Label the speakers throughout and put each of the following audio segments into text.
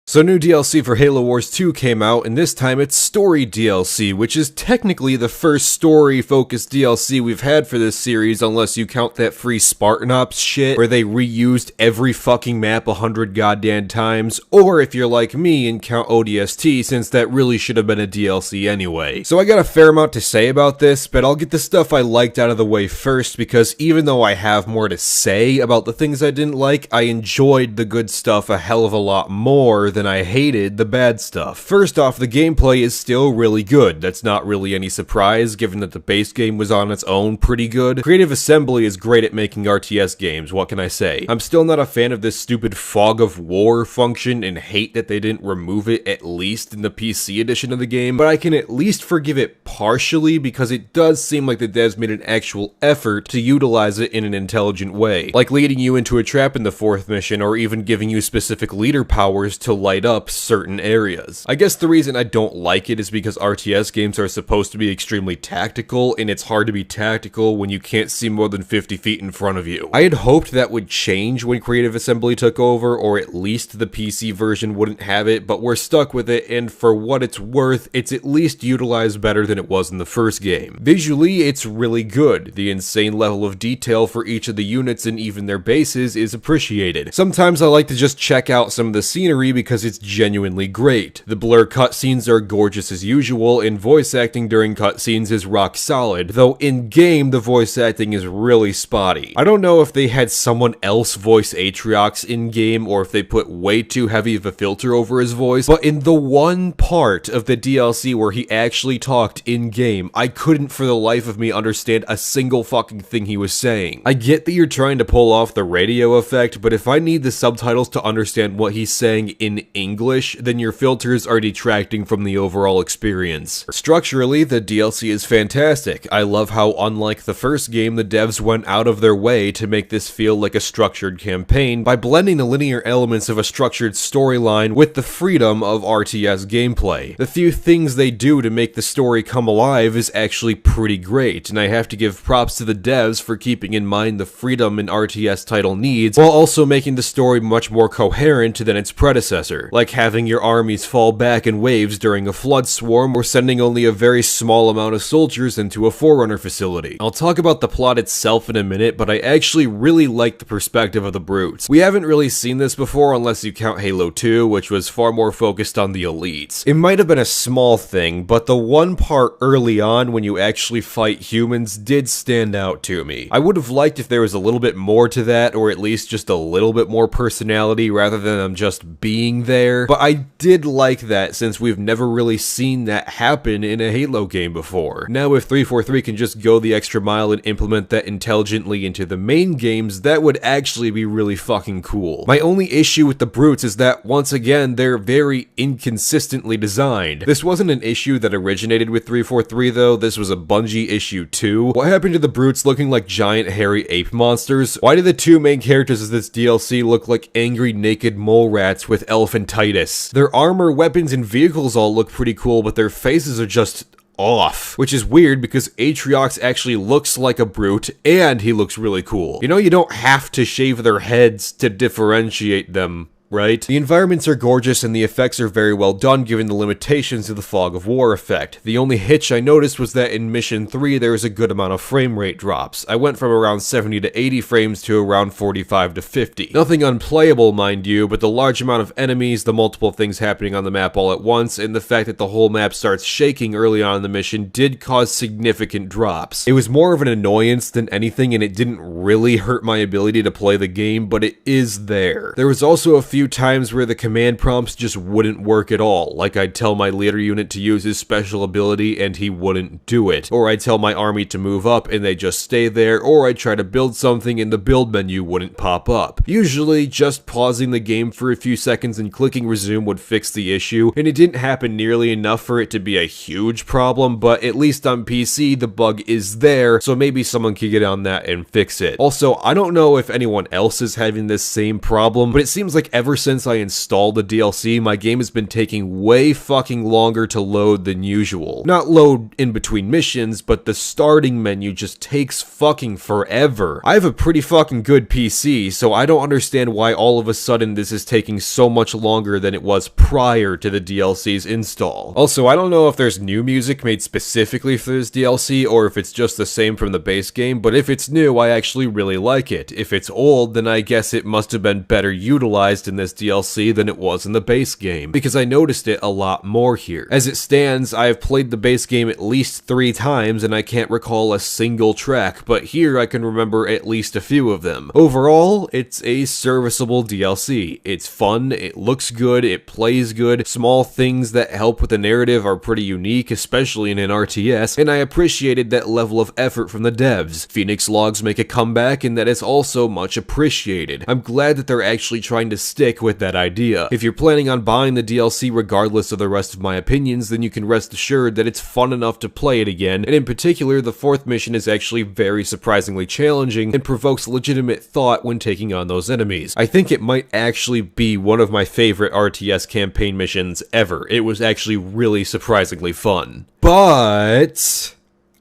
Speaker 1: So new DLC for Halo Wars 2 came out, and this time it's Story DLC, which is technically the first story-focused DLC we've had for this series, unless you count that free Spartan Ops shit, where they reused every fucking map 100 goddamn times, or if you're like me and count ODST, since that really should have been a DLC anyway. So I got a fair amount to say about this, but I'll get the stuff I liked out of the way first, because even though I have more to say about the things I didn't like, I enjoyed the good stuff a hell of a lot more than I hated the bad stuff. First off, the gameplay is still really good. That's not really any surprise, given that the base game was on its own pretty good. Creative Assembly is great at making RTS games, what can I say? I'm still not a fan of this stupid fog of war function and hate that they didn't remove it at least in the PC edition of the game, but I can at least forgive it partially because it does seem like the devs made an actual effort to utilize it in an intelligent way, like leading you into a trap in the 4th mission or even giving you specific leader powers to light up certain areas. I guess the reason I don't like it is because RTS games are supposed to be extremely tactical, and it's hard to be tactical when you can't see more than 50 feet in front of you. I had hoped that would change when Creative Assembly took over, or at least the PC version wouldn't have it, but we're stuck with it, and for what it's worth, it's at least utilized better than it was in the first game. Visually, it's really good. The insane level of detail for each of the units and even their bases is appreciated. Sometimes I like to just check out some of the scenery because it's genuinely great. The blur cutscenes are gorgeous as usual, and voice acting during cutscenes is rock solid, though in-game the voice acting is really spotty. I don't know if they had someone else voice Atriox in-game or if they put way too heavy of a filter over his voice, but in the one part of the DLC where he actually talked in-game, I couldn't for the life of me understand a single fucking thing he was saying. I get that you're trying to pull off the radio effect, but if I need the subtitles to understand what he's saying in English, then your filters are detracting from the overall experience. Structurally, the DLC is fantastic. I love how, unlike the first game, the devs went out of their way to make this feel like a structured campaign by blending the linear elements of a structured storyline with the freedom of RTS gameplay. The few things they do to make the story come alive is actually pretty great, and I have to give props to the devs for keeping in mind the freedom an RTS title needs, while also making the story much more coherent than its predecessor, like having your armies fall back in waves during a flood swarm or sending only a very small amount of soldiers into a Forerunner facility. I'll talk about the plot itself in a minute, but I actually really like the perspective of the brutes. We haven't really seen this before unless you count Halo 2, which was far more focused on the elites. It might have been a small thing, but the one part early on when you actually fight humans did stand out to me. I would have liked if there was a little bit more to that, or at least just a little bit more personality rather than them just being there, but I did like that since we've never really seen that happen in a Halo game before. Now if 343 can just go the extra mile and implement that intelligently into the main games, that would actually be really fucking cool. My only issue with the brutes is that, once again, they're very inconsistently designed. This wasn't an issue that originated with 343 though, this was a Bungie issue too. What happened to the brutes looking like giant hairy ape monsters? Why do the two main characters of this DLC look like angry naked mole rats with elephantitis? Their armor, weapons, and vehicles all look pretty cool, but their faces are just off, which is weird because Atriox actually looks like a brute and he looks really cool. You know, you don't have to shave their heads to differentiate them, right? The environments are gorgeous and the effects are very well done given the limitations of the fog of war effect. The only hitch I noticed was that in Mission 3 there was a good amount of frame rate drops. I went from around 70 to 80 frames to around 45 to 50. Nothing unplayable, mind you, but the large amount of enemies, the multiple things happening on the map all at once, and the fact that the whole map starts shaking early on in the mission did cause significant drops. It was more of an annoyance than anything, and it didn't really hurt my ability to play the game, but it is there. There was also a few times where the command prompts just wouldn't work at all, like I'd tell my leader unit to use his special ability and he wouldn't do it, or I'd tell my army to move up and they just stay there, or I'd try to build something and the build menu wouldn't pop up. Usually just pausing the game for a few seconds and clicking resume would fix the issue, and it didn't happen nearly enough for it to be a huge problem, but at least on PC the bug is there, so maybe someone could get on that and fix it. Also, I don't know if anyone else is having this same problem, but it seems like every ever since I installed the DLC, my game has been taking way fucking longer to load than usual. Not load in between missions, but the starting menu just takes fucking forever. I have a pretty fucking good PC, so I don't understand why all of a sudden this is taking so much longer than it was prior to the DLC's install. Also, I don't know if there's new music made specifically for this DLC, or if it's just the same from the base game, but if it's new, I actually really like it. If it's old, then I guess it must have been better utilized in this DLC than it was in the base game, because I noticed it a lot more here. As it stands, I have played the base game at least 3 times, and I can't recall a single track, but here I can remember at least a few of them. Overall, it's a serviceable DLC. It's fun, it looks good, it plays good, small things that help with the narrative are pretty unique, especially in an RTS, and I appreciated that level of effort from the devs. Phoenix logs make a comeback, and that is also much appreciated. I'm glad that they're actually trying to stick with that idea. If you're planning on buying the DLC regardless of the rest of my opinions, then you can rest assured that it's fun enough to play it again, and in particular, the 4th mission is actually very surprisingly challenging and provokes legitimate thought when taking on those enemies. I think it might actually be one of my favorite RTS campaign missions ever. It was actually really surprisingly fun. But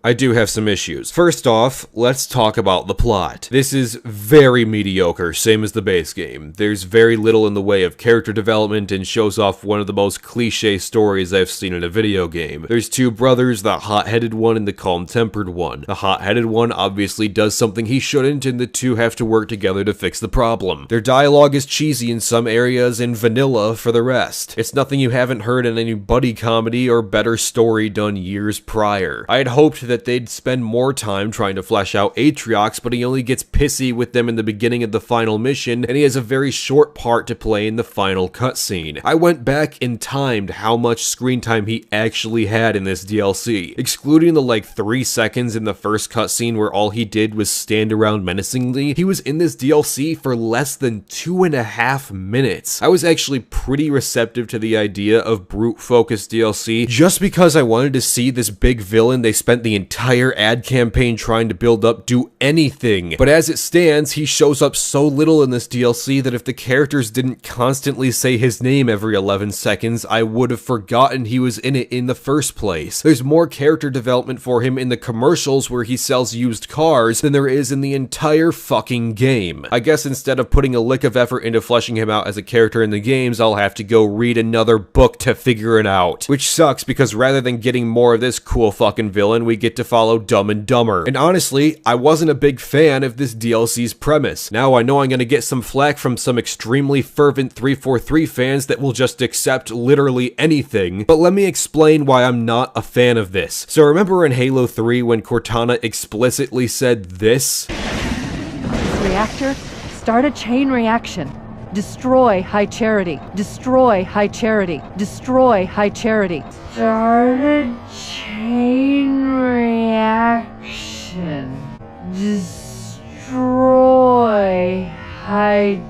Speaker 1: I do have some issues. First off, let's talk about the plot. This is very mediocre, same as the base game. There's very little in the way of character development and shows off one of the most cliche stories I've seen in a video game. There's 2 brothers, the hot-headed one and the calm-tempered one. The hot-headed one obviously does something he shouldn't, and the 2 have to work together to fix the problem. Their dialogue is cheesy in some areas and vanilla for the rest. It's nothing you haven't heard in any buddy comedy or better story done years prior. I had hoped that they'd spend more time trying to flesh out Atriox, but he only gets pissy with them in the beginning of the final mission, and he has a very short part to play in the final cutscene. I went back and timed how much screen time he actually had in this DLC. Excluding the like 3 seconds in the first cutscene where all he did was stand around menacingly, he was in this DLC for less than 2.5 minutes. I was actually pretty receptive to the idea of brute-focused DLC, just because I wanted to see this big villain they spent the entire ad campaign trying to build up do anything. But as it stands, he shows up so little in this DLC that if the characters didn't constantly say his name every 11 seconds, I would have forgotten he was in it in the first place. There's more character development for him in the commercials where he sells used cars than there is in the entire fucking game. I guess instead of putting a lick of effort into fleshing him out as a character in the games, I'll have to go read another book to figure it out. Which sucks, because rather than getting more of this cool fucking villain, we get to follow Dumb and Dumber. And honestly, I wasn't a big fan of this DLC's premise. Now I know I'm gonna get some flack from some extremely fervent 343 fans that will just accept literally anything, but let me explain why I'm not a fan of this. So remember in Halo 3 when Cortana explicitly said this?
Speaker 2: Reactor, start a chain reaction. Destroy High Charity. Destroy High Charity. Destroy High Charity. Start a chain reaction. Destroy High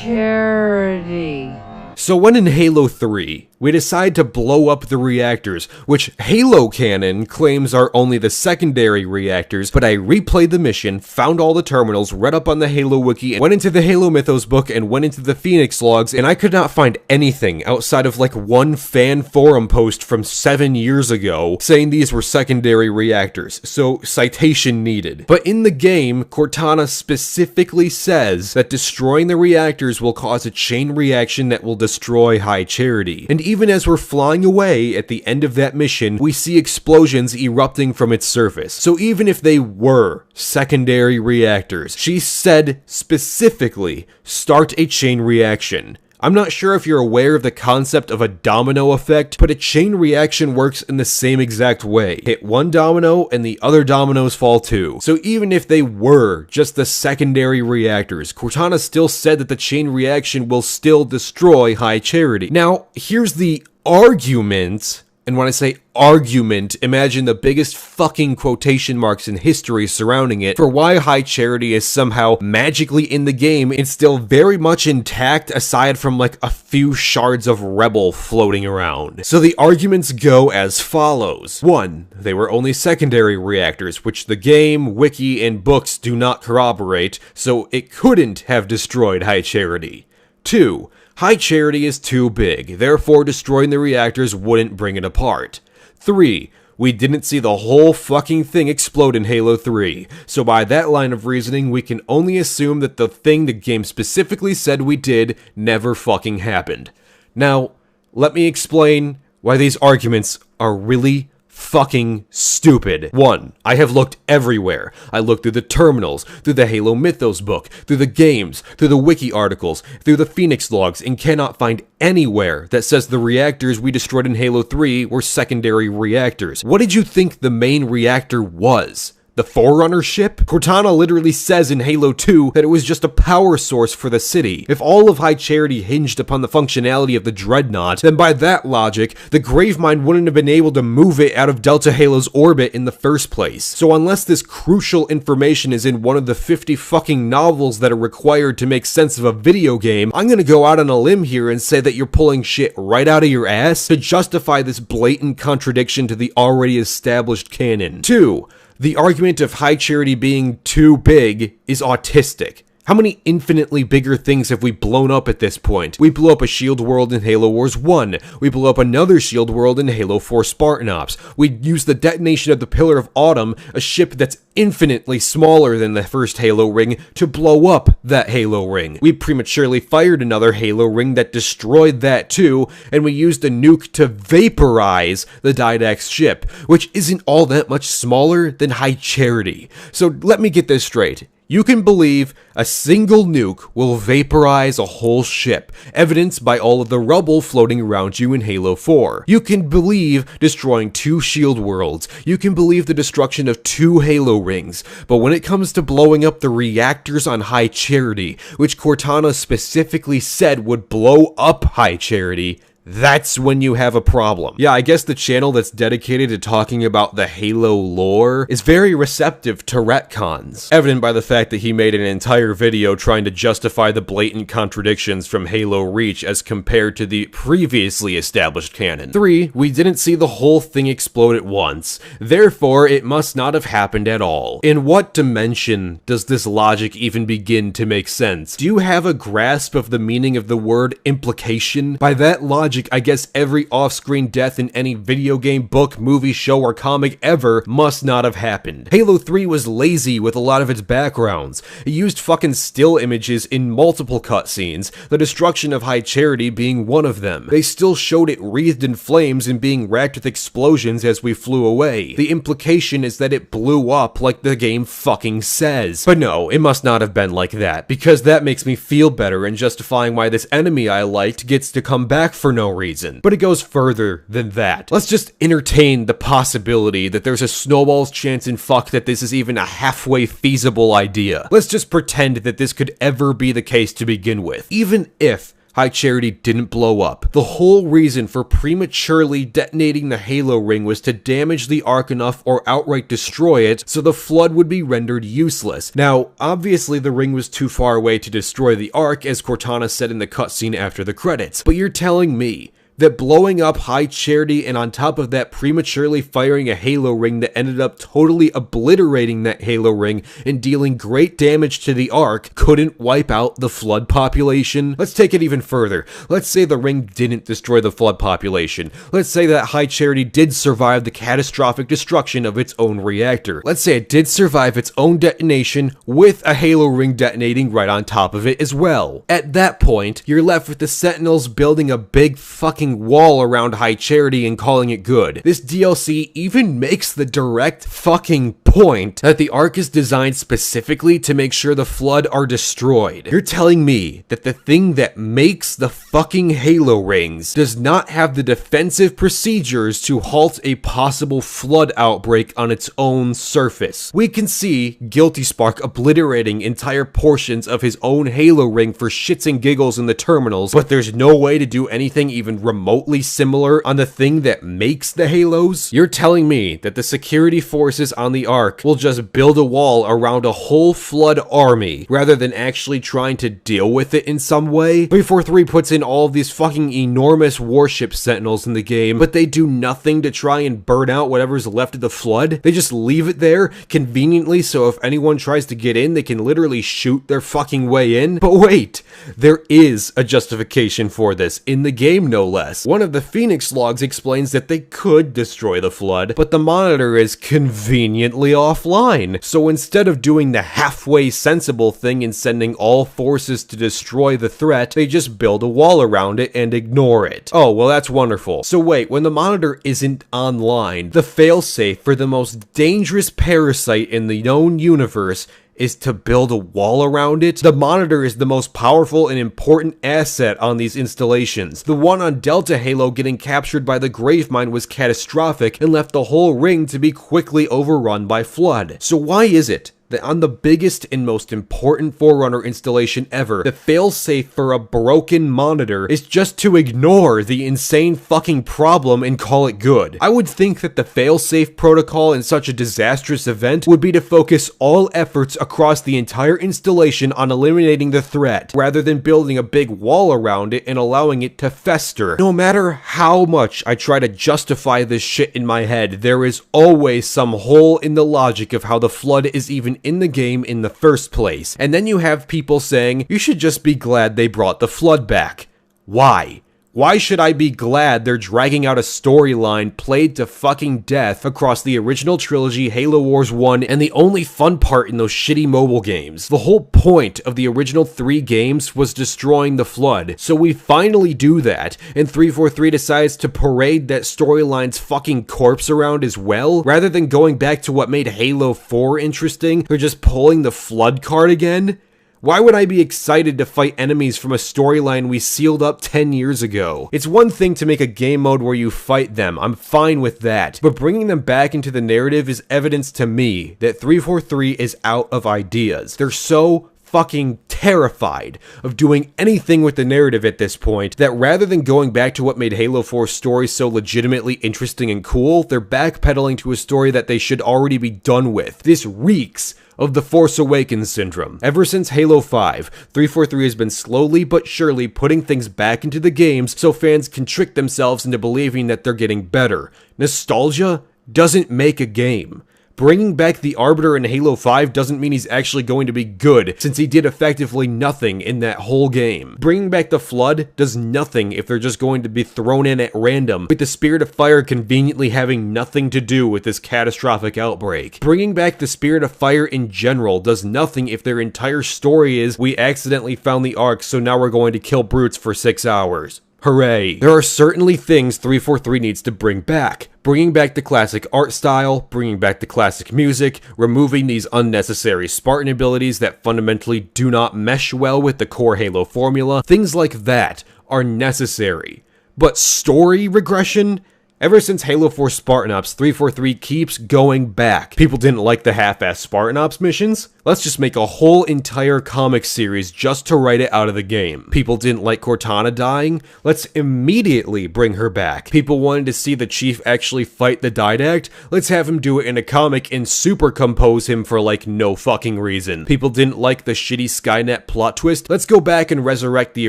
Speaker 2: Charity.
Speaker 1: So when in Halo 3, we decide to blow up the reactors, which Halo canon claims are only the secondary reactors, but I replayed the mission, found all the terminals, read up on the Halo wiki, and went into the Halo Mythos book and went into the Phoenix logs, and I could not find anything outside of like one fan forum post from 7 years ago saying these were secondary reactors, so citation needed. But in the game, Cortana specifically says that destroying the reactors will cause a chain reaction that will destroy High Charity. And even as we're flying away at the end of that mission, we see explosions erupting from its surface. So even if they were secondary reactors, she said specifically, start a chain reaction. I'm not sure if you're aware of the concept of a domino effect, but a chain reaction works in the same exact way. Hit one domino and the other dominoes fall too. So even if they were just the secondary reactors, Cortana still said that the chain reaction will still destroy High Charity. Now, here's the argument. And when I say argument, imagine the biggest fucking quotation marks in history surrounding it for why High Charity is somehow magically in the game and still very much intact aside from like a few shards of Rebel floating around. So the arguments go as follows. 1. They were only secondary reactors, which the game, wiki, and books do not corroborate, so it couldn't have destroyed High Charity. 2. High Charity is too big, therefore destroying the reactors wouldn't bring it apart. 3. We didn't see the whole fucking thing explode in Halo 3, so by that line of reasoning, we can only assume that the thing the game specifically said we did never fucking happened. Now, let me explain why these arguments are really fucking stupid. 1. I have looked everywhere. I looked through the terminals, through the Halo Mythos book, through the games, through the wiki articles, through the Phoenix logs, and cannot find anywhere that says the reactors we destroyed in Halo 3 were secondary reactors. What did you think the main reactor was? The Forerunner ship? Cortana literally says in Halo 2 that it was just a power source for the city. If all of High Charity hinged upon the functionality of the Dreadnought, then by that logic, the Gravemind wouldn't have been able to move it out of Delta Halo's orbit in the first place. So unless this crucial information is in one of the 50 fucking novels that are required to make sense of a video game, I'm gonna go out on a limb here and say that you're pulling shit right out of your ass to justify this blatant contradiction to the already established canon. 2. The argument of High Charity being too big is autistic. How many infinitely bigger things have we blown up at this point? We blew up a shield world in Halo Wars 1. We blew up another shield world in Halo 4 Spartan Ops. We used the detonation of the Pillar of Autumn, a ship that's infinitely smaller than the first Halo ring, to blow up that Halo ring. We prematurely fired another Halo ring that destroyed that too, and we used a nuke to vaporize the Didax ship, which isn't all that much smaller than High Charity. So let me get this straight. You can believe a single nuke will vaporize a whole ship, evidenced by all of the rubble floating around you in Halo 4. You can believe destroying 2 shield worlds. You can believe the destruction of 2 Halo rings. But when it comes to blowing up the reactors on High Charity, which Cortana specifically said would blow up High Charity, that's when you have a problem. Yeah, I guess the channel that's dedicated to talking about the Halo lore is very receptive to retcons, evident by the fact that he made an entire video trying to justify the blatant contradictions from Halo Reach as compared to the previously established canon. 3. We didn't see the whole thing explode at once, therefore it must not have happened at all. In what dimension does this logic even begin to make sense? Do you have a grasp of the meaning of the word implication? By that logic, I guess every off-screen death in any video game, book, movie, show, or comic ever must not have happened. Halo 3 was lazy with a lot of its backgrounds. It used fucking still images in multiple cutscenes, the destruction of High Charity being one of them. They still showed it wreathed in flames and being racked with explosions as we flew away. The implication is that it blew up like the game fucking says. But no, it must not have been like that, because that makes me feel better in justifying why this enemy I liked gets to come back for no reason. But it goes further than that. Let's just entertain the possibility that there's a snowball's chance in fuck that this is even a halfway feasible idea. Let's just pretend that this could ever be the case to begin with. Even if High Charity didn't blow up, the whole reason for prematurely detonating the Halo ring was to damage the Ark enough or outright destroy it so the Flood would be rendered useless. Now, obviously the ring was too far away to destroy the Ark, as Cortana said in the cutscene after the credits, but you're telling me that blowing up High Charity and on top of that prematurely firing a Halo ring that ended up totally obliterating that Halo ring and dealing great damage to the Ark couldn't wipe out the Flood population? Let's take it even further. Let's say the ring didn't destroy the Flood population. Let's say that High Charity did survive the catastrophic destruction of its own reactor. Let's say it did survive its own detonation with a Halo ring detonating right on top of it as well. At that point, you're left with the Sentinels building a big fucking wall around High Charity and calling it good. This DLC even makes the direct fucking point that the Ark is designed specifically to make sure the Flood are destroyed. You're telling me that the thing that makes the fucking Halo rings does not have the defensive procedures to halt a possible Flood outbreak on its own surface. We can see Guilty Spark obliterating entire portions of his own Halo ring for shits and giggles in the terminals, but there's no way to do anything even remotely remotely similar on the thing that makes the Halos? You're telling me that the security forces on the Ark will just build a wall around a whole Flood army rather than actually trying to deal with it in some way? 343 puts in all of these fucking enormous warship sentinels in the game, but they do nothing to try and burn out whatever's left of the Flood. They just leave it there conveniently, so if anyone tries to get in, they can literally shoot their fucking way in. But wait, there is a justification for this, in the game no less. One of the Phoenix logs explains that they could destroy the Flood, but the monitor is conveniently offline. So instead of doing the halfway sensible thing and sending all forces to destroy the threat, they just build a wall around it and ignore it. Oh, well, that's wonderful. So wait, when the monitor isn't online, the failsafe for the most dangerous parasite in the known universe is to build a wall around it? The monitor is the most powerful and important asset on these installations. The one on Delta Halo getting captured by the Gravemind was catastrophic and left the whole ring to be quickly overrun by Flood. So why is it that on the biggest and most important Forerunner installation ever, the failsafe for a broken monitor is just to ignore the insane fucking problem and call it good? I would think that the failsafe protocol in such a disastrous event would be to focus all efforts across the entire installation on eliminating the threat, rather than building a big wall around it and allowing it to fester. No matter how much I try to justify this shit in my head, there is always some hole in the logic of how the Flood is even in the game in the first place. And then you have people saying, you should just be glad they brought the Flood back. Why? Why should I be glad they're dragging out a storyline played to fucking death across the original trilogy, Halo Wars 1, and the only fun part in those shitty mobile games? The whole point of the original 3 games was destroying the Flood, so we finally do that, and 343 decides to parade that storyline's fucking corpse around as well? Rather than going back to what made Halo 4 interesting, they're just pulling the Flood card again? Why would I be excited to fight enemies from a storyline we sealed up 10 years ago? It's one thing to make a game mode where you fight them, I'm fine with that, but bringing them back into the narrative is evidence to me that 343 is out of ideas. They're so fucking terrified of doing anything with the narrative at this point that rather than going back to what made Halo 4's story so legitimately interesting and cool, they're backpedaling to a story that they should already be done with. This reeks of the Force Awakens syndrome. Ever since Halo 5, 343 has been slowly but surely putting things back into the games so fans can trick themselves into believing that they're getting better. Nostalgia doesn't make a game. Bringing back the Arbiter in Halo 5 doesn't mean he's actually going to be good, since he did effectively nothing in that whole game. Bringing back the Flood does nothing if they're just going to be thrown in at random, with the Spirit of Fire conveniently having nothing to do with this catastrophic outbreak. Bringing back the Spirit of Fire in general does nothing if their entire story is, we accidentally found the Ark, so now we're going to kill brutes for 6 hours. Hooray. There are certainly things 343 needs to bring back. Bringing back the classic art style, bringing back the classic music, removing these unnecessary Spartan abilities that fundamentally do not mesh well with the core Halo formula. Things like that are necessary. But story regression? Ever since Halo 4 Spartan Ops, 343 keeps going back. People didn't like the half-assed Spartan Ops missions? Let's just make a whole entire comic series just to write it out of the game. People didn't like Cortana dying? Let's immediately bring her back. People wanted to see the Chief actually fight the Didact? Let's have him do it in a comic and supercompose him for like no fucking reason. People didn't like the shitty Skynet plot twist? Let's go back and resurrect the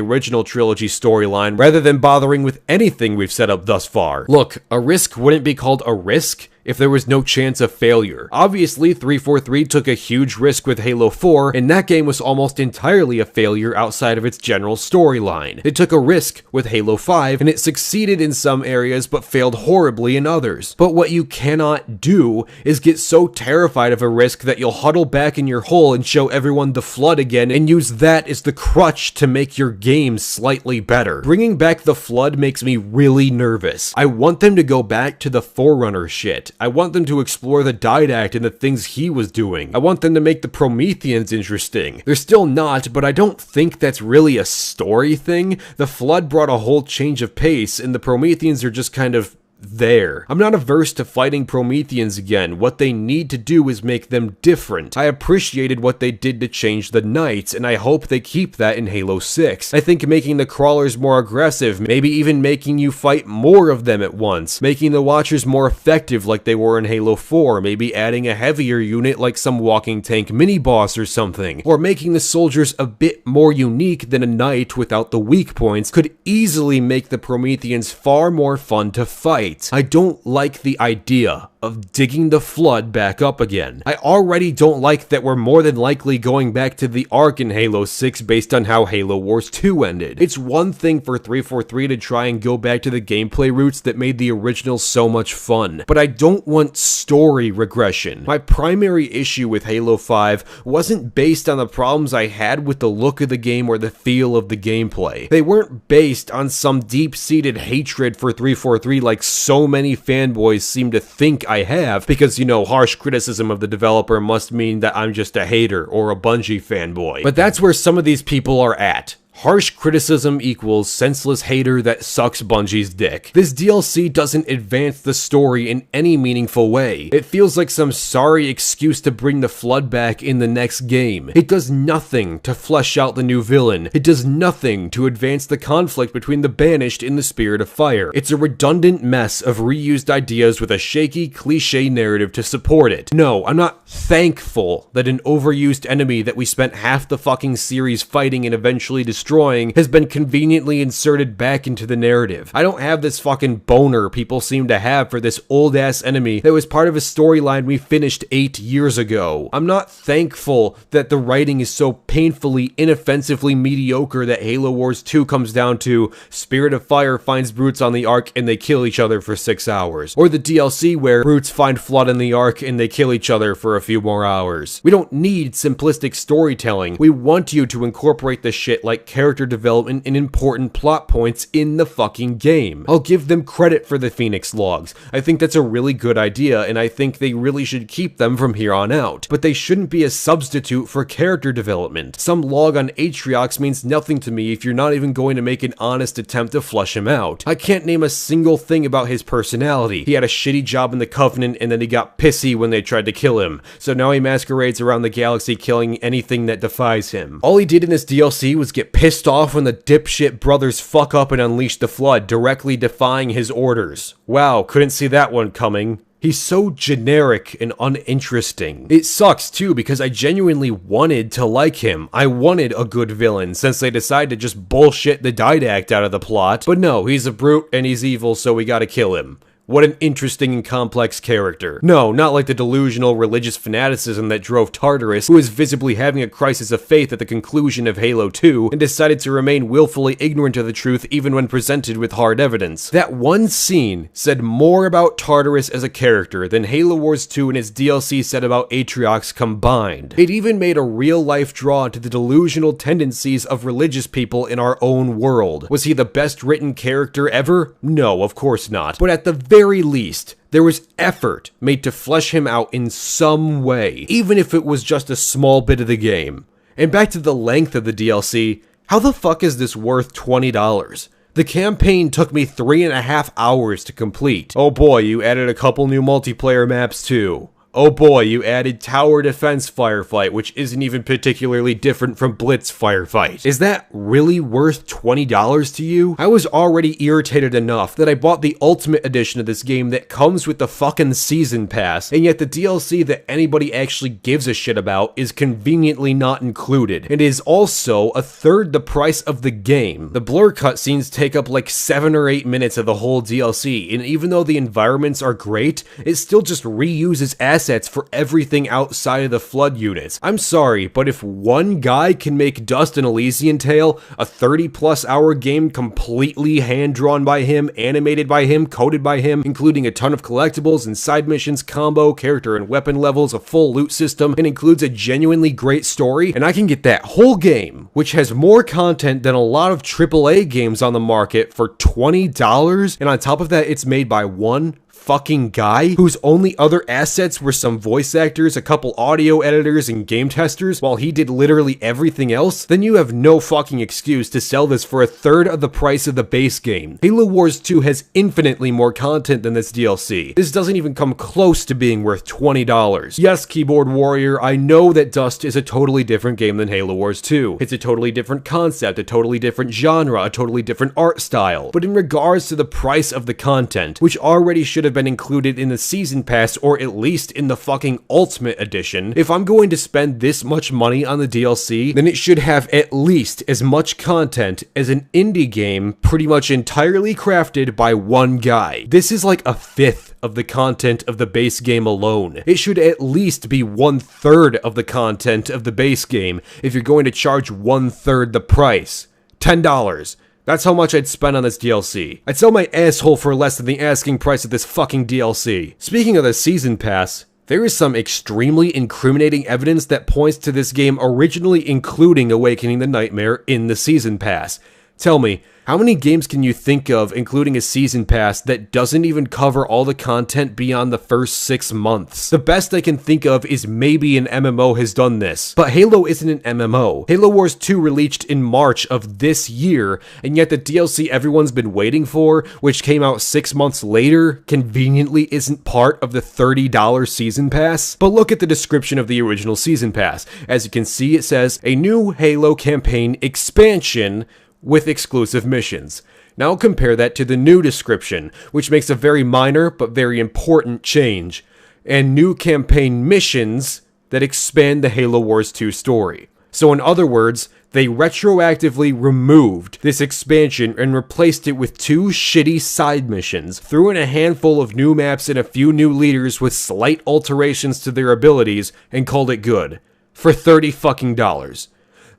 Speaker 1: original trilogy storyline rather than bothering with anything we've set up thus far. Look, a risk wouldn't be called a risk if there was no chance of failure. Obviously, 343 took a huge risk with Halo 4, and that game was almost entirely a failure outside of its general storyline. They took a risk with Halo 5, and it succeeded in some areas but failed horribly in others. But what you cannot do is get so terrified of a risk that you'll huddle back in your hole and show everyone the Flood again and use that as the crutch to make your game slightly better. Bringing back the Flood makes me really nervous. I want them to go back to the Forerunner shit. I want them to explore the Didact and the things he was doing. I want them to make the Prometheans interesting. They're still not, but I don't think that's really a story thing. The Flood brought a whole change of pace, and the Prometheans are just kind of there. I'm not averse to fighting Prometheans again. What they need to do is make them different. I appreciated what they did to change the knights, and I hope they keep that in Halo 6. I think making the crawlers more aggressive, maybe even making you fight more of them at once, making the Watchers more effective like they were in Halo 4, maybe adding a heavier unit like some walking tank mini-boss or something, or making the soldiers a bit more unique than a knight without the weak points could easily make the Prometheans far more fun to fight. I don't like the idea of digging the flood back up again. I already don't like that we're more than likely going back to the Ark in Halo 6 based on how Halo Wars 2 ended. It's one thing for 343 to try and go back to the gameplay roots that made the original so much fun, but I don't want story regression. My primary issue with Halo 5 wasn't based on the problems I had with the look of the game or the feel of the gameplay. They weren't based on some deep-seated hatred for 343 like so many fanboys seem to think I have, because, you know, harsh criticism of the developer must mean that I'm just a hater or a Bungie fanboy. But that's where some of these people are at. Harsh criticism equals senseless hater that sucks Bungie's dick. This DLC doesn't advance the story in any meaningful way. It feels like some sorry excuse to bring the flood back in the next game. It does nothing to flesh out the new villain. It does nothing to advance the conflict between the Banished and the Spirit of Fire. It's a redundant mess of reused ideas with a shaky, cliche narrative to support it. No, I'm not thankful that an overused enemy that we spent half the fucking series fighting and eventually destroying has been conveniently inserted back into the narrative. I don't have this fucking boner people seem to have for this old-ass enemy that was part of a storyline we finished 8 years ago. I'm not thankful that the writing is so painfully, inoffensively mediocre that Halo Wars 2 comes down to Spirit of Fire finds Brutes on the Ark and they kill each other for 6 hours. Or the DLC where Brutes find Flood in the Ark and they kill each other for a few more hours. We don't need simplistic storytelling. We want you to incorporate the shit like character development and important plot points in the fucking game. I'll give them credit for the Phoenix logs. I think that's a really good idea, and I think they really should keep them from here on out. But they shouldn't be a substitute for character development. Some log on Atriox means nothing to me if you're not even going to make an honest attempt to flesh him out. I can't name a single thing about his personality. He had a shitty job in the Covenant, and then he got pissy when they tried to kill him. So now he masquerades around the galaxy killing anything that defies him. All he did in this DLC was get pissed off when the dipshit brothers fuck up and unleash the flood, directly defying his orders. Wow, couldn't see that one coming. He's so generic and uninteresting. It sucks too because I genuinely wanted to like him. I wanted a good villain since they decided to just bullshit the didact out of the plot. But no, he's a brute and he's evil, so we gotta kill him. What an interesting and complex character. No, not like the delusional religious fanaticism that drove Tartarus, who was visibly having a crisis of faith at the conclusion of Halo 2, and decided to remain willfully ignorant of the truth even when presented with hard evidence. That one scene said more about Tartarus as a character than Halo Wars 2 and its DLC said about Atriox combined. It even made a real-life draw to the delusional tendencies of religious people in our own world. Was he the best written character ever? No, of course not. But at the very least, there was effort made to flesh him out in some way, even if it was just a small bit of the game. And back to the length of the DLC, how the fuck is this worth $20? The campaign took me 3.5 hours to complete. Oh boy, you added a couple new multiplayer maps too. Oh boy, you added Tower Defense Firefight, which isn't even particularly different from Blitz Firefight. Is that really worth $20 to you? I was already irritated enough that I bought the Ultimate Edition of this game that comes with the fucking Season Pass, and yet the DLC that anybody actually gives a shit about is conveniently not included, and is also a third the price of the game. The blur cutscenes take up like 7 or 8 minutes of the whole DLC, and even though the environments are great, it still just reuses assets for everything outside of the flood units. I'm sorry, but if one guy can make Dust and Elysian Tale, a 30+ hour game completely hand-drawn by him, animated by him, coded by him, including a ton of collectibles and side missions, combo, character and weapon levels, a full loot system, and includes a genuinely great story, and I can get that whole game, which has more content than a lot of AAA games on the market for $20, and on top of that, it's made by one fucking guy whose only other assets were some voice actors, a couple audio editors, and game testers, while he did literally everything else, then you have no fucking excuse to sell this for a third of the price of the base game. Halo Wars 2 has infinitely more content than this DLC. This doesn't even come close to being worth $20. Yes, Keyboard Warrior, I know that Dust is a totally different game than Halo Wars 2. It's a totally different concept, a totally different genre, a totally different art style. But in regards to the price of the content, which already should have been included in the Season Pass or at least in the fucking Ultimate Edition, if I'm going to spend this much money on the DLC, then it should have at least as much content as an indie game pretty much entirely crafted by one guy. This is like a fifth of the content of the base game alone. It should at least be 1/3 of the content of the base game if you're going to charge 1/3 the price. $10. That's how much I'd spend on this DLC. I'd sell my asshole for less than the asking price of this fucking DLC. Speaking of the Season Pass, there is some extremely incriminating evidence that points to this game originally including Awakening the Nightmare in the Season Pass. Tell me, how many games can you think of including a Season Pass that doesn't even cover all the content beyond the first 6 months? The best I can think of is maybe an MMO has done this, but Halo isn't an MMO. Halo Wars 2 released in March of this year, and yet the DLC everyone's been waiting for, which came out 6 months later, conveniently isn't part of the $30 Season Pass. But look at the description of the original Season Pass. As you can see, it says, a new Halo campaign expansion with exclusive missions. Now compare that to the new description, which makes a very minor but very important change, and new campaign missions that expand the Halo Wars 2 story. So in other words, they retroactively removed this expansion and replaced it with 2 shitty side missions, threw in a handful of new maps and a few new leaders with slight alterations to their abilities, and called it good. For $30 fucking dollars.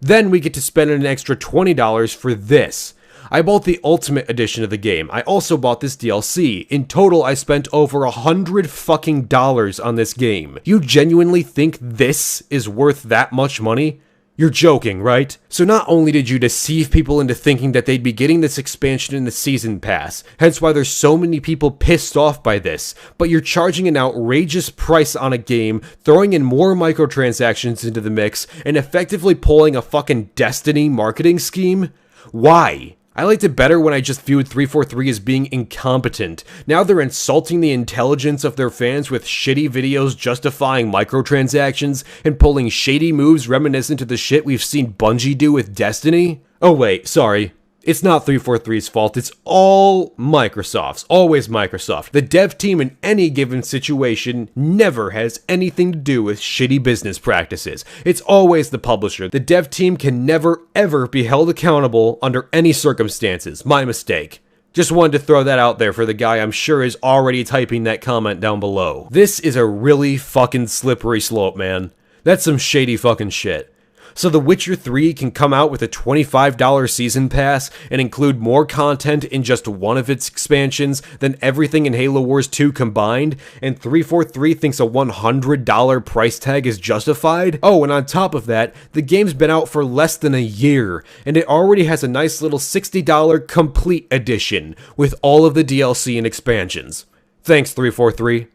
Speaker 1: Then we get to spend an extra $20 for this. I bought the Ultimate Edition of the game. I also bought this DLC. In total, I spent over $100 fucking dollars on this game. You genuinely think this is worth that much money? You're joking, right? So not only did you deceive people into thinking that they'd be getting this expansion in the Season Pass, hence why there's so many people pissed off by this, but you're charging an outrageous price on a game, throwing in more microtransactions into the mix, and effectively pulling a fucking Destiny marketing scheme? Why? I liked it better when I just viewed 343 as being incompetent. Now they're insulting the intelligence of their fans with shitty videos justifying microtransactions and pulling shady moves reminiscent of the shit we've seen Bungie do with Destiny. Oh wait, sorry. It's not 343's fault, it's all Microsoft's. Always Microsoft. The dev team in any given situation never has anything to do with shitty business practices. It's always the publisher. The dev team can never ever be held accountable under any circumstances. My mistake. Just wanted to throw that out there for the guy I'm sure is already typing that comment down below. This is a really fucking slippery slope, man. That's some shady fucking shit. So The Witcher 3 can come out with a $25 season pass and include more content in just one of its expansions than everything in Halo Wars 2 combined, and 343 thinks a $100 price tag is justified? Oh, and on top of that, the game's been out for less than a year, and it already has a nice little $60 complete edition with all of the DLC and expansions. Thanks, 343.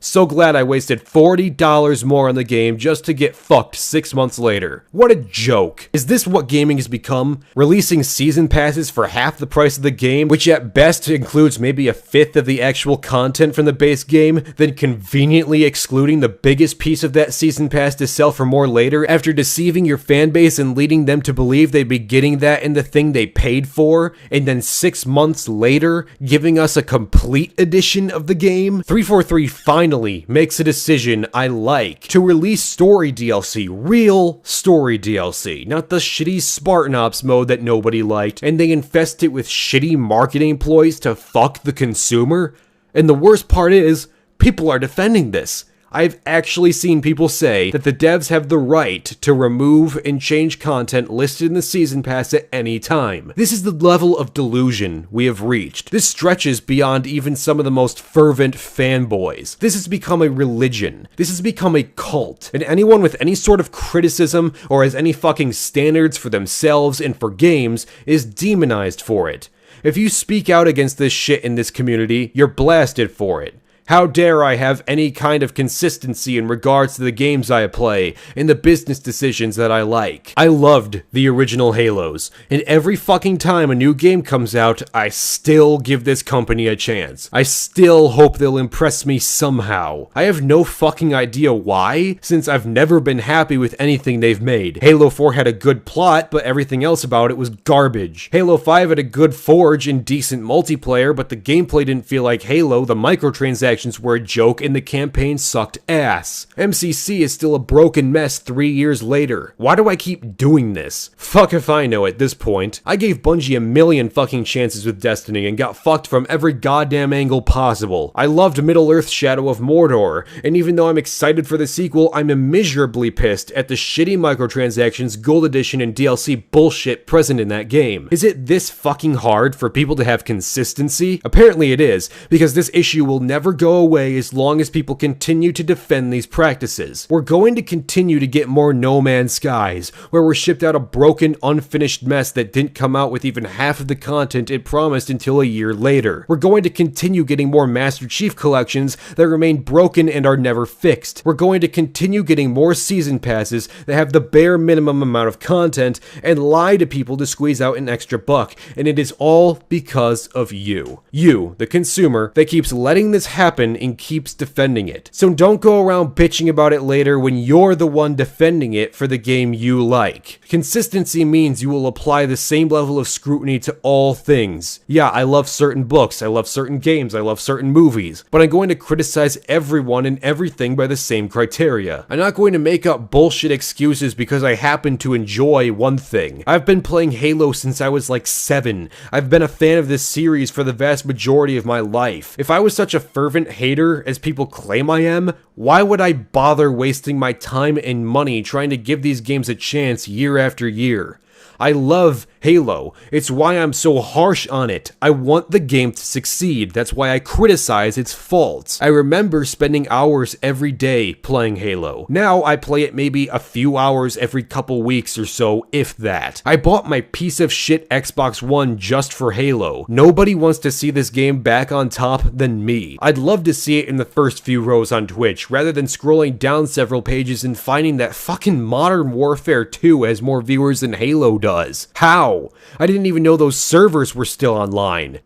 Speaker 1: So glad I wasted $40 more on the game just to get fucked 6 months later. What a joke. Is this what gaming has become? Releasing season passes for half the price of the game, which at best includes maybe a fifth of the actual content from the base game, then conveniently excluding the biggest piece of that season pass to sell for more later after deceiving your fan base and leading them to believe they'd be getting that in the thing they paid for, and then 6 months later giving us a complete edition of the game? 343 finally makes a decision I like to release story DLC, real story DLC, not the shitty Spartan Ops mode that nobody liked, and they infest it with shitty marketing ploys to fuck the consumer. And the worst part is, people are defending this. I've actually seen people say that the devs have the right to remove and change content listed in the season pass at any time. This is the level of delusion we have reached. This stretches beyond even some of the most fervent fanboys. This has become a religion. This has become a cult. And anyone with any sort of criticism or has any fucking standards for themselves and for games is demonized for it. If you speak out against this shit in this community, you're blasted for it. How dare I have any kind of consistency in regards to the games I play and the business decisions that I like? I loved the original Halos, and every fucking time a new game comes out, I still give this company a chance. I still hope they'll impress me somehow. I have no fucking idea why, since I've never been happy with anything they've made. Halo 4 had a good plot, but everything else about it was garbage. Halo 5 had a good forge and decent multiplayer, but the gameplay didn't feel like Halo, the microtransactions were a joke, and the campaign sucked ass. MCC is still a broken mess 3 years later. Why do I keep doing this? Fuck if I know at this point. I gave Bungie a million fucking chances with Destiny and got fucked from every goddamn angle possible. I loved Middle-earth Shadow of Mordor, and even though I'm excited for the sequel, I'm immeasurably pissed at the shitty microtransactions, Gold Edition, and DLC bullshit present in that game. Is it this fucking hard for people to have consistency? Apparently it is, because this issue will never go away as long as people continue to defend these practices. We're going to continue to get more No Man's Skies, where we're shipped out a broken, unfinished mess that didn't come out with even half of the content it promised until a year later. We're going to continue getting more Master Chief collections that remain broken and are never fixed. We're going to continue getting more season passes that have the bare minimum amount of content and lie to people to squeeze out an extra buck, and it is all because of you. You, the consumer, that keeps letting this happen and keeps defending it. So don't go around bitching about it later when you're the one defending it for the game you like. Consistency means you will apply the same level of scrutiny to all things. Yeah, I love certain books, I love certain games, I love certain movies, but I'm going to criticize everyone and everything by the same criteria. I'm not going to make up bullshit excuses because I happen to enjoy one thing. I've been playing Halo since I was like 7. I've been a fan of this series for the vast majority of my life. If I was such a fervent hater as people claim I am, why would I bother wasting my time and money trying to give these games a chance year after year? I love Halo. It's why I'm so harsh on it. I want the game to succeed. That's why I criticize its faults. I remember spending hours every day playing Halo. Now I play it maybe a few hours every couple weeks or so, if that. I bought my piece of shit Xbox One just for Halo. Nobody wants to see this game back on top than me. I'd love to see it in the first few rows on Twitch, rather than scrolling down several pages and finding that fucking Modern Warfare 2 has more viewers than Halo does. How? I didn't even know those servers were still online.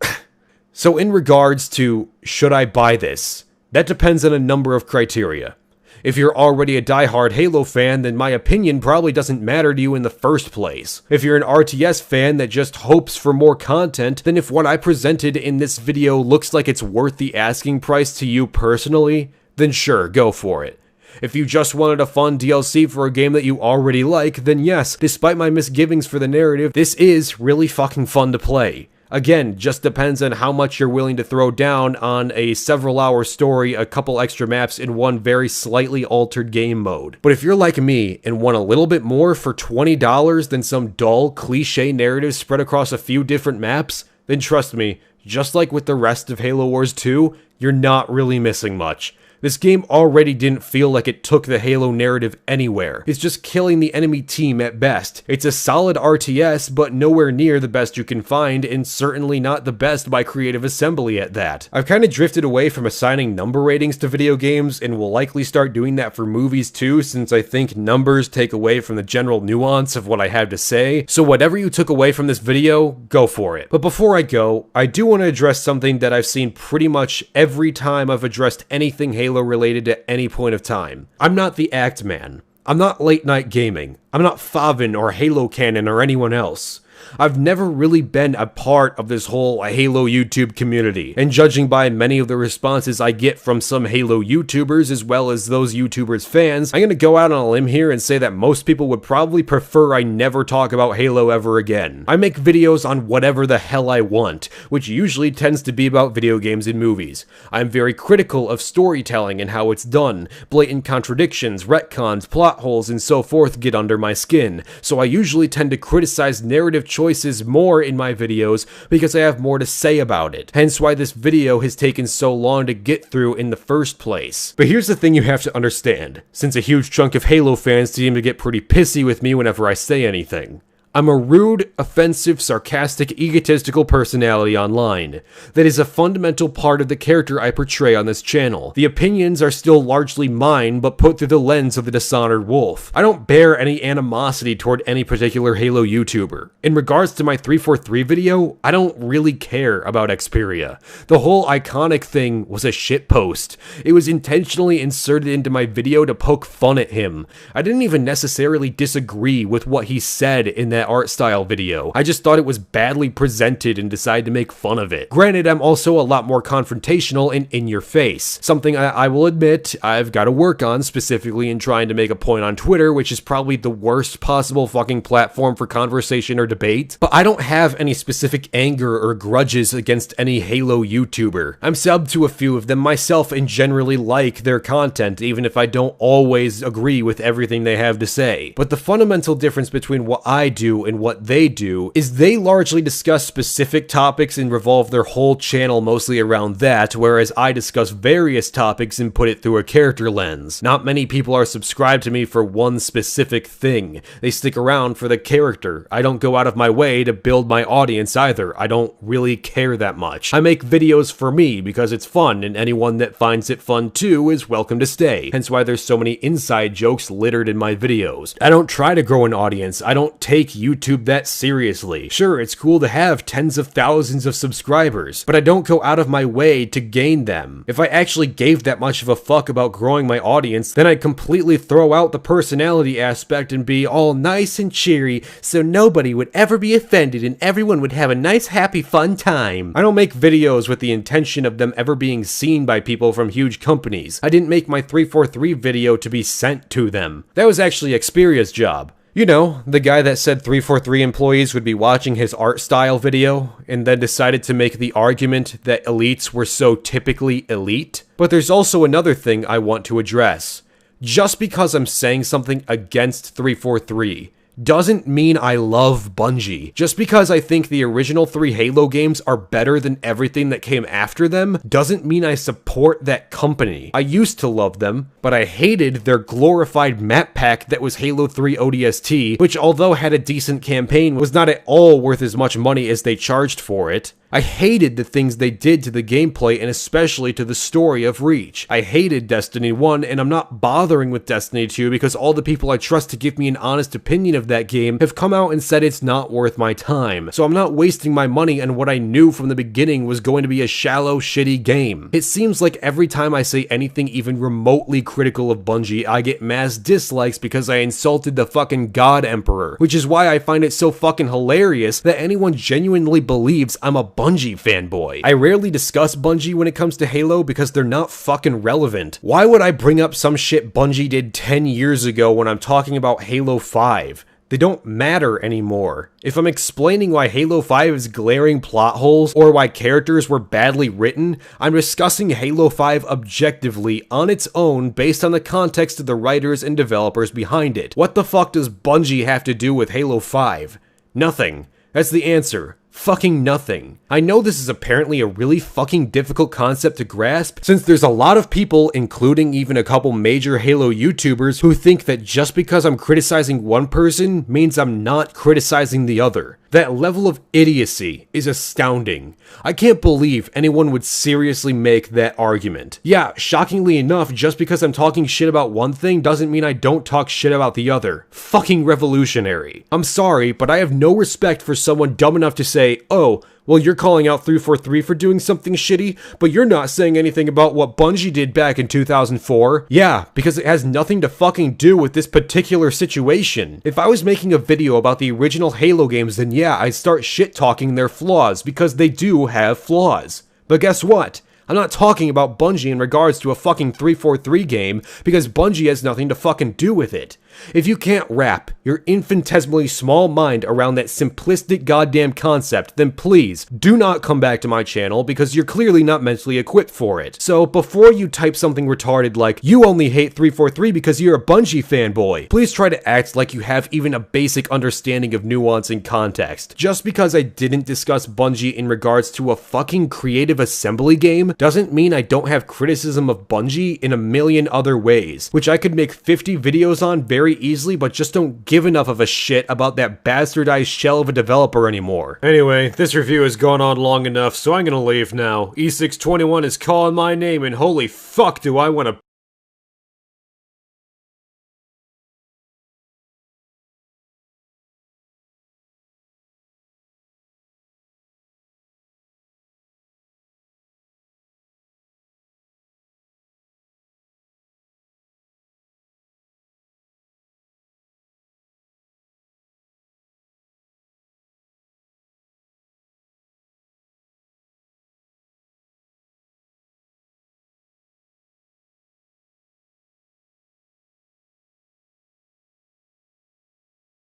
Speaker 1: So in regards to, should I buy this? That depends on a number of criteria. If you're already a diehard Halo fan, then my opinion probably doesn't matter to you in the first place. If you're an RTS fan that just hopes for more content, then if what I presented in this video looks like it's worth the asking price to you personally, then sure, go for it. If you just wanted a fun DLC for a game that you already like, then yes, despite my misgivings for the narrative, this is really fucking fun to play. Again, just depends on how much you're willing to throw down on a several-hour story, a couple extra maps, and one very slightly altered game mode. But if you're like me and want a little bit more for $20 than some dull, cliche narrative spread across a few different maps, then trust me, just like with the rest of Halo Wars 2, you're not really missing much. This game already didn't feel like it took the Halo narrative anywhere. It's just killing the enemy team at best. It's a solid RTS, but nowhere near the best you can find, and certainly not the best by Creative Assembly at that. I've kind of drifted away from assigning number ratings to video games, and will likely start doing that for movies too, since I think numbers take away from the general nuance of what I have to say. So whatever you took away from this video, go for it. But before I go, I do want to address something that I've seen pretty much every time I've addressed anything Halo related at any point of time. I'm not the Act Man. I'm not Late Night Gaming. I'm not Favin or Halo Canon or anyone else. I've never really been a part of this whole Halo YouTube community, and judging by many of the responses I get from some Halo YouTubers as well as those YouTubers' fans, I'm gonna go out on a limb here and say that most people would probably prefer I never talk about Halo ever again. I make videos on whatever the hell I want, which usually tends to be about video games and movies. I'm very critical of storytelling and how it's done. Blatant contradictions, retcons, plot holes, and so forth get under my skin, so I usually tend to criticize narrative choices more in my videos because I have more to say about it. Hence why this video has taken so long to get through in the first place. But here's the thing you have to understand, since a huge chunk of Halo fans seem to get pretty pissy with me whenever I say anything. I'm a rude, offensive, sarcastic, egotistical personality online. That is a fundamental part of the character I portray on this channel. The opinions are still largely mine, but put through the lens of the Dishonored wolf. I don't bear any animosity toward any particular Halo YouTuber. In regards to my 343 video, I don't really care about Xperia. The whole iconic thing was a shitpost. It was intentionally inserted into my video to poke fun at him. I didn't even necessarily disagree with what he said in that art style video. I just thought it was badly presented and decided to make fun of it. Granted, I'm also a lot more confrontational and in your face. Something I will admit I've got to work on, specifically in trying to make a point on Twitter, which is probably the worst possible fucking platform for conversation or debate. But I don't have any specific anger or grudges against any Halo YouTuber. I'm subbed to a few of them myself and generally like their content, even if I don't always agree with everything they have to say. But the fundamental difference between what I do and what they do is they largely discuss specific topics and revolve their whole channel mostly around that, whereas I discuss various topics and put it through a character lens. Not many people are subscribed to me for one specific thing. They stick around for the character. I don't go out of my way to build my audience either. I don't really care that much. I make videos for me because it's fun, and anyone that finds it fun too is welcome to stay. Hence why there's so many inside jokes littered in my videos. I don't try to grow an audience. I don't take YouTube that seriously. Sure, it's cool to have tens of thousands of subscribers, but I don't go out of my way to gain them. If I actually gave that much of a fuck about growing my audience, then I'd completely throw out the personality aspect and be all nice and cheery so nobody would ever be offended and everyone would have a nice, happy, fun time. I don't make videos with the intention of them ever being seen by people from huge companies. I didn't make my 343 video to be sent to them. That was actually Xperia's job. You know, the guy that said 343 employees would be watching his art style video and then decided to make the argument that elites were so typically elite. But there's also another thing I want to address. Just because I'm saying something against 343 doesn't mean I love Bungie. Just because I think the original 3 Halo games are better than everything that came after them doesn't mean I support that company. I used to love them, but I hated their glorified map pack that was Halo 3 ODST, which although had a decent campaign was not at all worth as much money as they charged for it. I hated the things they did to the gameplay and especially to the story of Reach. I hated Destiny 1 and I'm not bothering with Destiny 2 because all the people I trust to give me an honest opinion of that game have come out and said it's not worth my time. So I'm not wasting my money on what I knew from the beginning was going to be a shallow, shitty game. It seems like every time I say anything even remotely critical of Bungie, I get mass dislikes because I insulted the fucking God Emperor, which is why I find it so fucking hilarious that anyone genuinely believes I'm a Bungie fanboy. I rarely discuss Bungie when it comes to Halo because they're not fucking relevant. Why would I bring up some shit Bungie did 10 years ago when I'm talking about Halo 5? They don't matter anymore. If I'm explaining why Halo 5 has glaring plot holes or why characters were badly written, I'm discussing Halo 5 objectively on its own based on the context of the writers and developers behind it. What the fuck does Bungie have to do with Halo 5? Nothing. That's the answer. Fucking nothing. I know this is apparently a really fucking difficult concept to grasp, since there's a lot of people, including even a couple major Halo YouTubers, who think that just because I'm criticizing one person means I'm not criticizing the other. That level of idiocy is astounding. I can't believe anyone would seriously make that argument. Yeah, shockingly enough, just because I'm talking shit about one thing doesn't mean I don't talk shit about the other. Fucking revolutionary. I'm sorry, but I have no respect for someone dumb enough to say, oh, well, you're calling out 343 for doing something shitty, but you're not saying anything about what Bungie did back in 2004. Yeah, because it has nothing to fucking do with this particular situation. If I was making a video about the original Halo games, then yeah, I'd start shit-talking their flaws, because they do have flaws. But guess what? I'm not talking about Bungie in regards to a fucking 343 game, because Bungie has nothing to fucking do with it. If you can't wrap your infinitesimally small mind around that simplistic goddamn concept, then please do not come back to my channel because you're clearly not mentally equipped for it. So before you type something retarded like, you only hate 343 because you're a Bungie fanboy, please try to act like you have even a basic understanding of nuance and context. Just because I didn't discuss Bungie in regards to a fucking creative assembly game doesn't mean I don't have criticism of Bungie in a million other ways, which I could make 50 videos on very very easily, but just don't give enough of a shit about that bastardized shell of a developer anymore. Anyway, this review has gone on long enough, so I'm gonna leave now. E621 is calling my name, and holy fuck do I want to